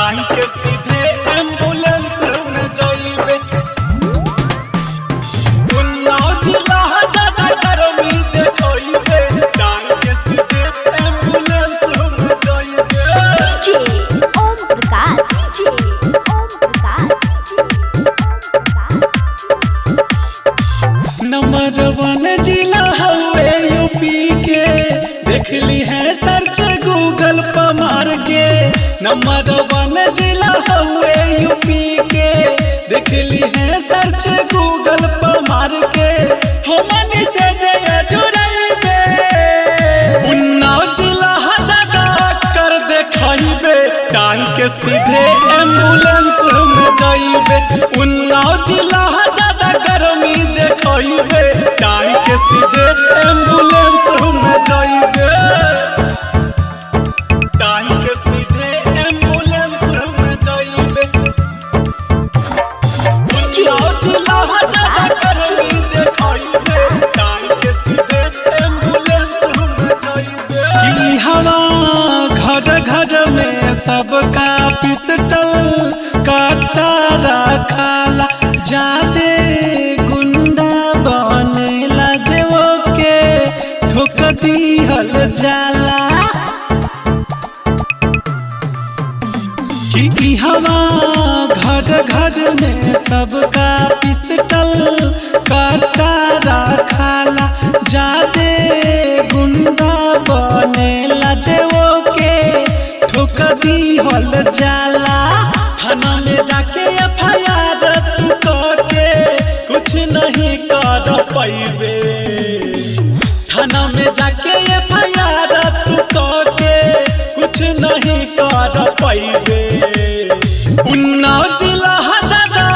टांग के सीधे एम्बुलेंस में जाइबे। उन्नाव जिला ज्यादा गर्मी देखइबे, टांग के सीधे एम्बुलेंस में जाइबे। DJ Om Prakash, DJ Om Prakash, number 1 जिला हवे यूपी के, देख ली है सर्च गूगल पर मार के। नंबर 1 जिला हवे यूपी के, देख ली है सर्च गूगल पर मार के। हमनी से जय जुड़इबे, उन्नाव जिला ज्यादा कर देखइबे, टांग के सीधे एम्बुलेंस में जाइबे। उन्नाव जिला ज्यादा गर्मी देखइबे, टांग के सीधे एम्बुलेंस में जाइबे। टांग के सीधे एम्बुलेंस में जाइबे। उन्नाव जिला ज्यादा गर्मी देखइबे, टांग के सीधे एम्बुलेंस में जाइबे। की हवा घर घर में सबका पिस्टल काटा रखाला, जादे गुंडा बनेला जेवो के ठोक दिहल जाला। कि हवा घर घर में सबका पिस्टल काटा रखाला, जादे गुंडा बनेला जेवो के ठोक दिहल जाला। थाना में जाके एफआईआर तू करके कुछ नहीं कर पाइबे। थाना में जाके एफआईआर तू करके कुछ नहीं कर पाइबे। उन्नाव जिला ज्यादा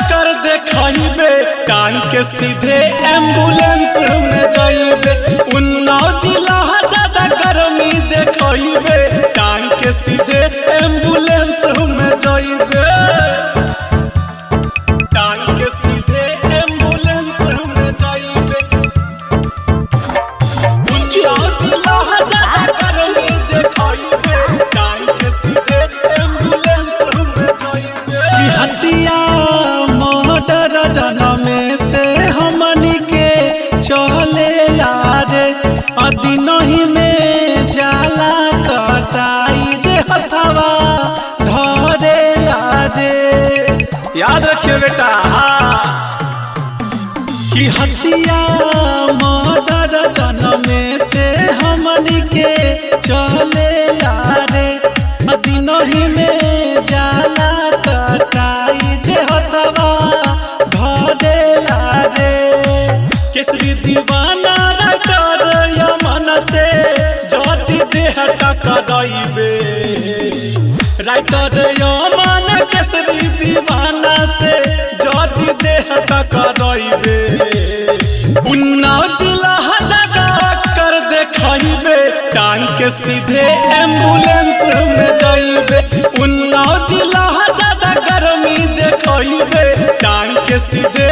कर देखइबे, टांग के सीधे एम्बुलेंस में जाइबे। उन्नाव जिला ज्यादा गर्मी देखइबे, टांग के सीधे एम्बुलेंस में जाइबे। टांग के सीधे एम्बुलेंस में जाइबे। उन्नाव जिला ज्यादा गर्मी देखइबे, टांग के सीधे एम्बुलेंस में जाइबे। कि हत्या मर्डर जनमे से हमनी के चलेला रे, दिनहि में जाला कटाई जे हथवा धरेला रे। याद रखिए बेटा, कि हत्या मर्डर जनमे से हमनी के चलेला रे, दिनहि में जाला कटाई जे हथवा धरेला रे। केसरी दीवाना राइटर यमन से जाति देह टकराइबे। राइटर यमन केसरी दीवाना से जाति देह टकराइबे। उन्नाव जिला ज्यादा कर देखइबे, टांग के सीधे एम्बुलेंस में जाइबे। उन्नाव जिला ज्यादा गर्मी देखइबे, टांग के सीधे